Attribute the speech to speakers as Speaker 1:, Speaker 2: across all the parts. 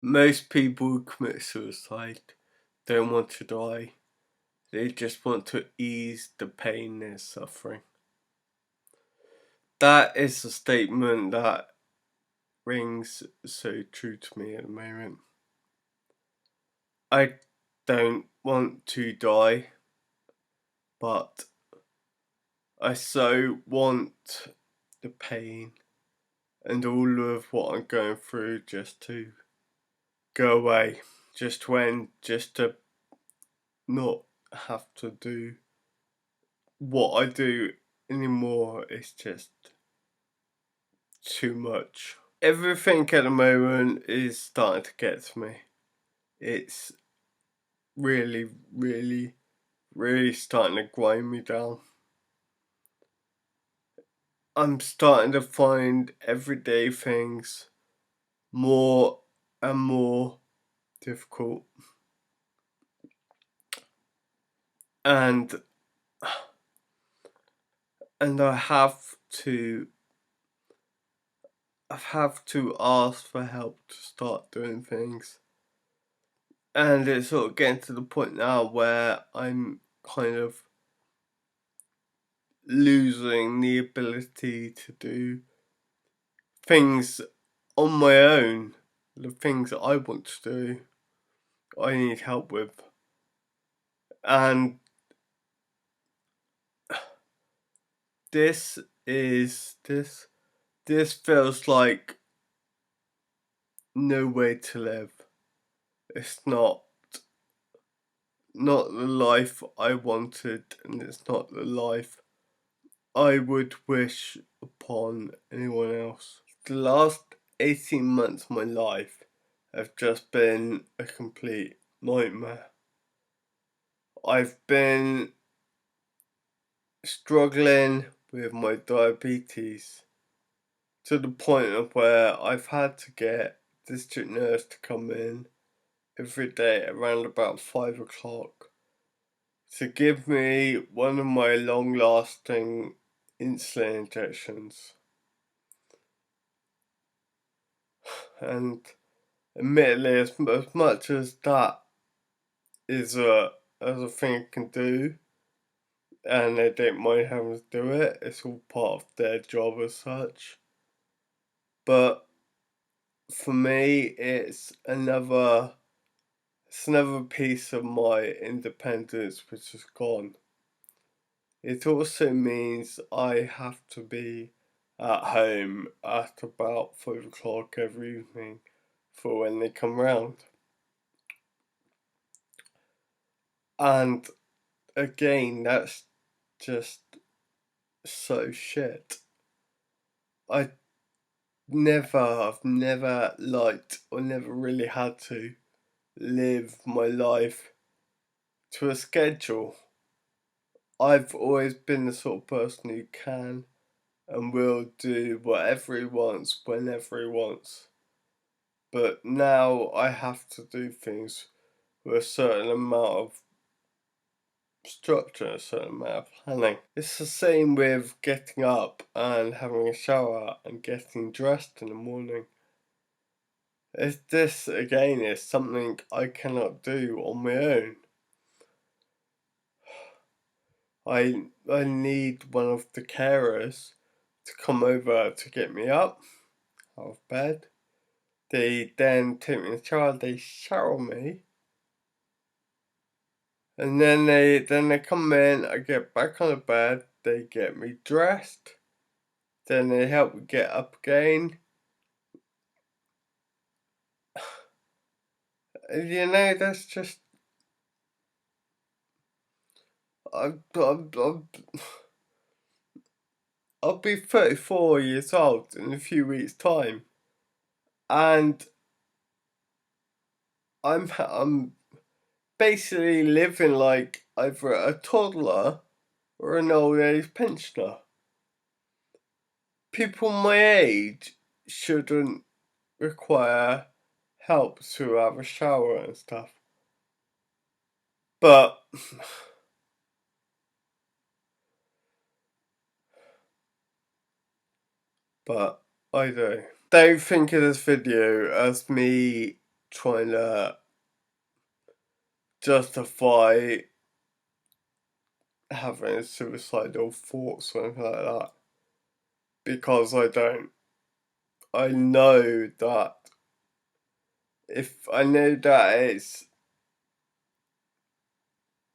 Speaker 1: Most people who commit suicide don't want to die. They just want to ease the pain they're suffering. That is a statement that rings so true to me at the moment. I don't want to die, but I so want the pain and all of what I'm going through just to go away. Just to not have to do what I do anymore. It's just too much. Everything at the moment is starting to get to me. It's really, really, really starting to grind me down. I'm starting to find everyday things more and more difficult. And I have to ask for help to start doing things. And it's sort of getting to the point now where I'm kind of losing the ability to do things on my own. The things that I want to do, I need help with. And this is this feels like no way to live. It's not the life I wanted, and it's not the life I would wish upon anyone else. The last 18 months of my life have just been a complete nightmare. I've been struggling with my diabetes to the point of where I've had to get district nurse to come in every day around about 5 o'clock to give me one of my long-lasting insulin injections. And admittedly, as much as that is a thing I can do, and they don't mind having to do it, it's all part of their job as such. But for me, it's another piece of my independence which is gone. It also means I have to be at home at about 5 o'clock every evening for when they come round. And again, that's just so shit. I've never liked or never really had to live my life to a schedule. I've always been the sort of person who can and will do whatever he wants, whenever he wants. But now I have to do things with a certain amount of structure, a certain amount of planning. It's the same with getting up and having a shower and getting dressed in the morning. This again is something I cannot do on my own. I need one of the carers to come over to get me up out of bed. They then take me in the shower, they shower me. And then they come in, I get back on the bed, they get me dressed. Then they help me get up again. You know, that's just I'll be 34 years old in a few weeks' time, and I'm basically living like either a toddler or an old age pensioner. People my age shouldn't require help to have a shower and stuff, but I do. Don't think of this video as me trying to justify having suicidal thoughts or anything like that, because I don't. I know that if I know that it's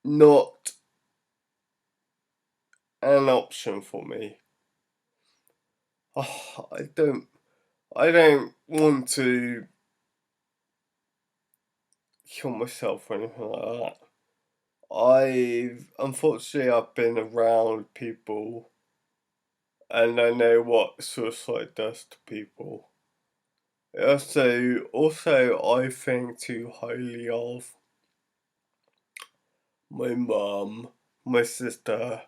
Speaker 1: not an option for me, I don't want to kill myself or anything like that. I've been around people and I know what suicide does to people. Also I think too highly of my mum, my sister,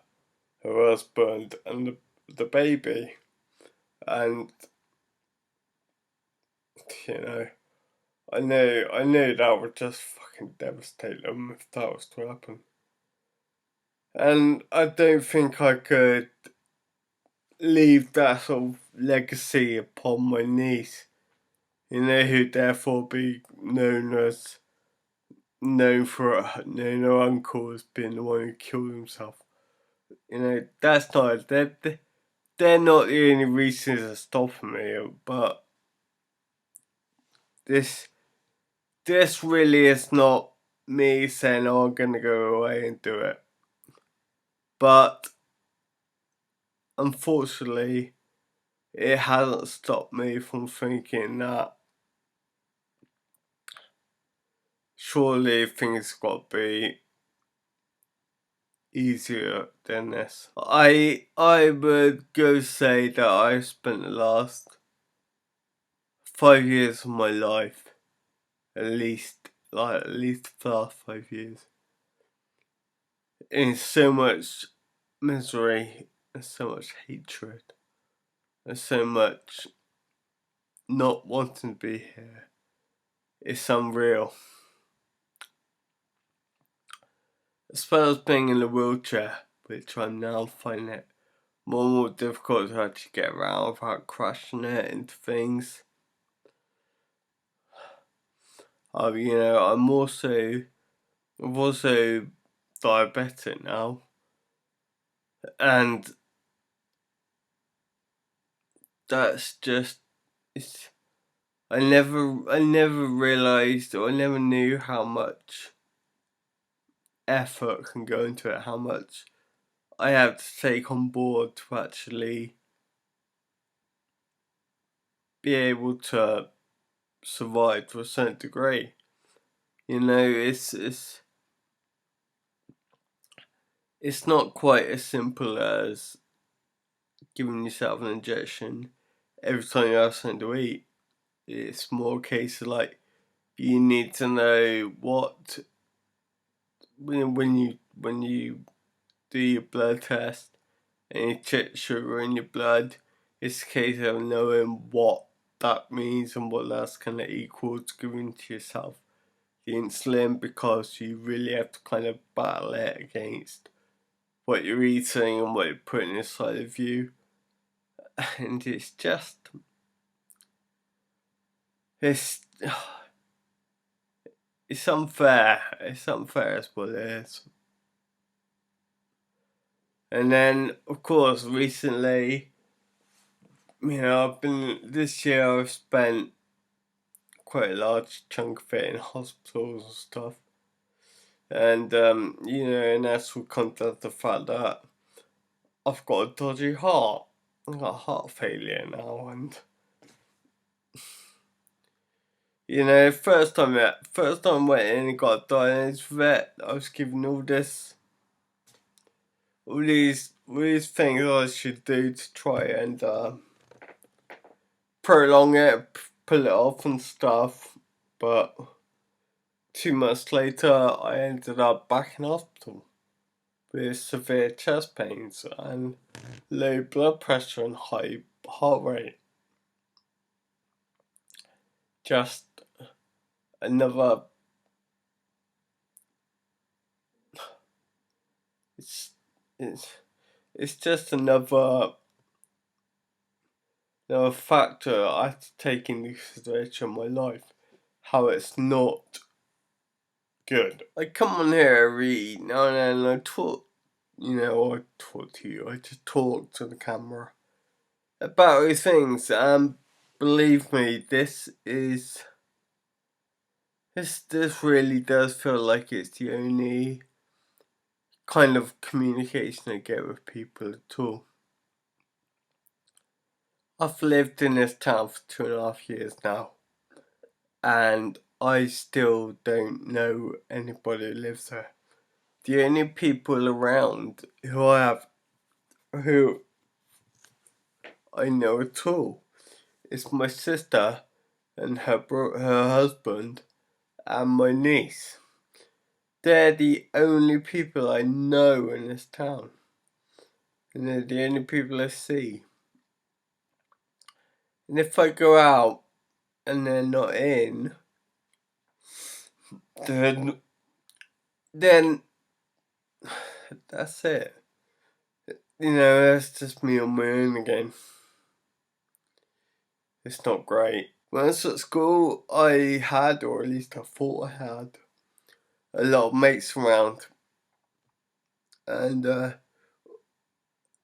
Speaker 1: her husband, and the baby. And you know, I know that would just fucking devastate them if that was to happen. And I don't think I could leave that sort of legacy upon my niece, you know, who'd therefore be known her uncle as being the one who killed himself. You know, that's not they're not the only reasons that stopping me, but this really is not me saying, "Oh, I'm gonna go away and do it." But unfortunately, it hasn't stopped me from thinking that surely things got to be easier than this. I would go say that I spent the last 5 years of my life, at least the last 5 years, in so much misery and so much hatred and so much not wanting to be here. It's unreal. As well as being in a wheelchair, which I'm now finding it more and more difficult to actually get around without crashing it into things. You know, I'm also diabetic now, and that's just it's. I never realised, or I never knew how much effort can go into it, how much I have to take on board to actually be able to survive to a certain degree. You know, it's not quite as simple as giving yourself an injection every time you have something to eat. It's more a case of like you need to know what when you do your blood test and you check sugar in your blood. It's a case of knowing what that means and what that's kind of equal to giving to yourself the insulin, because you really have to kind of battle it against what you're eating and what you're putting inside of you. And it's just it's it's unfair. It's unfair is what it is. And then of course recently, you know, this year I've spent quite a large chunk of it in hospitals and stuff. And you know, and that's what comes down to the fact that I've got a dodgy heart. I've got heart failure now, and you know, first time I went in and got diagnosed with it, I was given all these things I should do to try and prolong it, pull it off and stuff. But 2 months later, I ended up back in hospital with severe chest pains and low blood pressure and high heart rate. Just another. It's it's it's just another factor I have to take into consideration in my life. how it's not good. I come on here every now and then and I talk, I talk to you, I just talk to the camera about these things, and believe me, this really does feel like it's the only kind of communication I get with people at all. I've lived in this town for 2.5 years now, and I still don't know anybody who lives there. The only people around who I know at all is my sister and her husband and my niece. They're the only people I know in this town, and they're the only people I see. And if I go out and they're not in, then that's it. That's just me on my own again. It's not great. When I was at school, I had, or at least I thought I had, a lot of mates around. And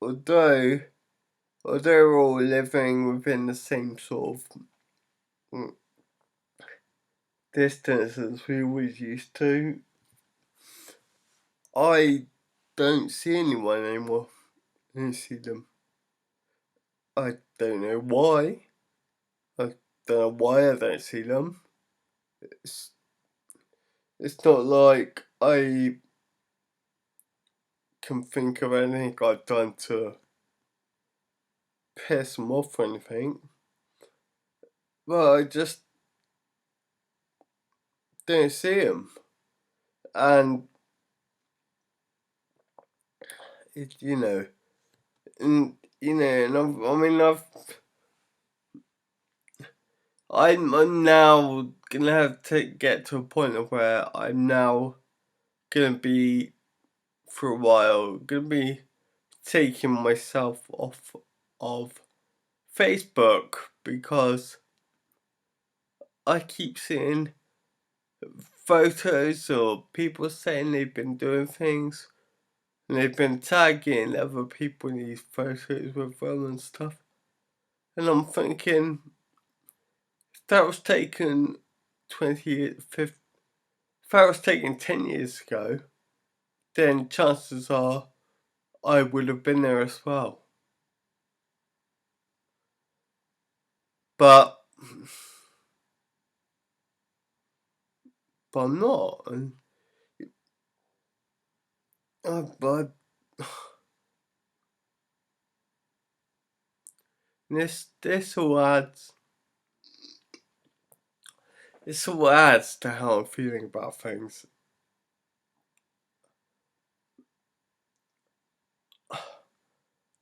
Speaker 1: although we're all living within the same sort of distance as we always used to, I don't see anyone anymore. I don't see them. I don't know why. I don't know why I don't see them. It's not like I can think of anything I've done to piss them off or anything. But I just don't see them. And, I'm now gonna have to get to a point of where I'm now gonna be, for a while, gonna be taking myself off of Facebook, because I keep seeing photos or people saying they've been doing things and they've been tagging other people in these photos with them and stuff. And I'm thinking, if that was taken 20 years, if that was taken 10 years ago, then chances are I would have been there as well. But I'm not. And but this all adds. This all adds to how I'm feeling about things.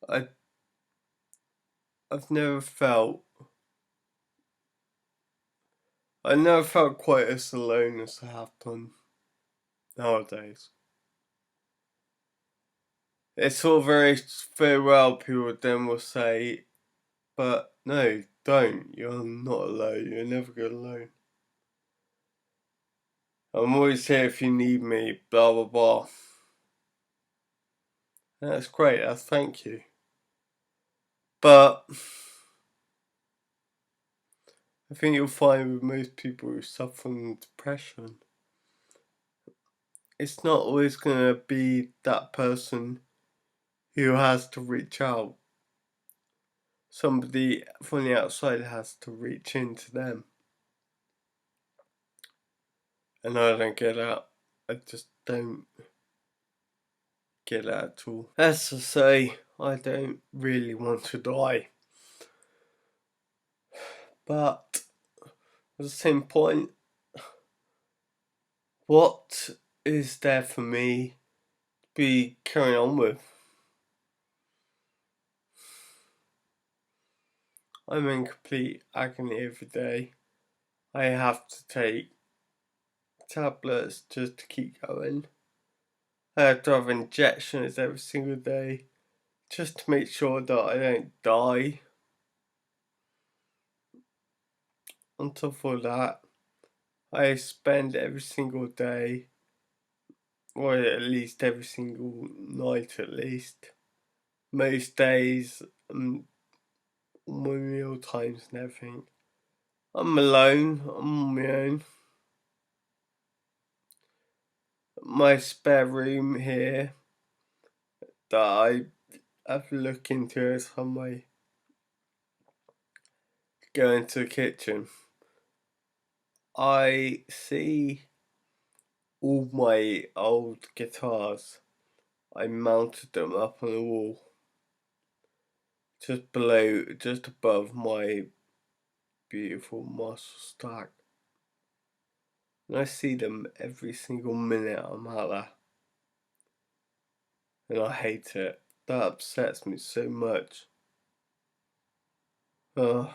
Speaker 1: I've never felt quite as alone as I have done nowadays. It's all very well, people then will say, but no, don't. You're not alone. You're never good alone. I'm always here if you need me, blah blah blah. That's great, thank you. But I think you'll find with most people who suffer from depression, it's not always gonna be that person who has to reach out. Somebody from the outside has to reach into them. And I don't get that. I just don't get that at all. As to say, I don't really want to die. But at the same point, what is there for me to be carrying on with? I'm in complete agony every day. I have to take tablets just to keep going. I have to have injections every single day just to make sure that I don't die. On top of that, I spend every single day, or at least every single night at least. Most days, my meal times and everything. I'm alone, I'm on my own. My spare room here that I have to look into some way. Go into the kitchen. I see all my old guitars. I mounted them up on the wall, just above my beautiful master stack. And I see them every single minute I'm out there. And I hate it. That upsets me so much. From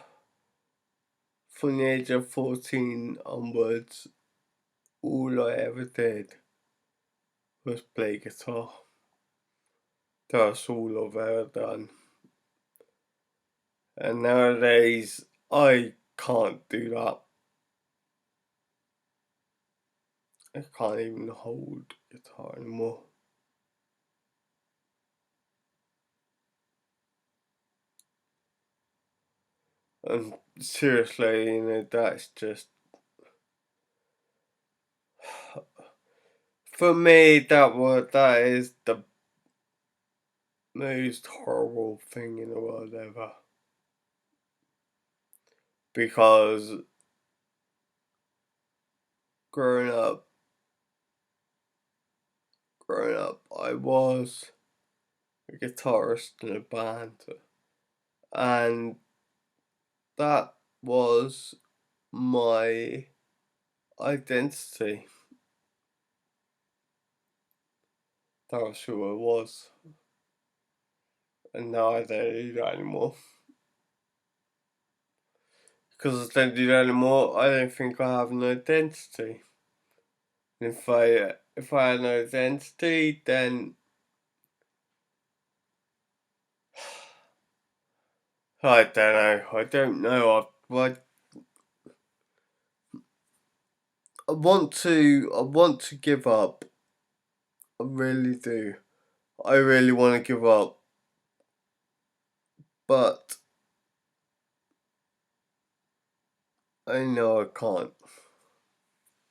Speaker 1: the age of 14 onwards, all I ever did was play guitar. That's all I've ever done. And nowadays, I can't do that. I can't even hold guitar anymore. And seriously, that's just for me. That is the most horrible thing in the world ever. Because growing up, I was a guitarist in a band, and that was my identity. That was who I was. And now I don't do that anymore. Because I don't do that anymore, I don't think I have an identity. And if I had an identity, then I don't know. I don't know. I want to give up. I really do. I really want to give up. But I know I can't.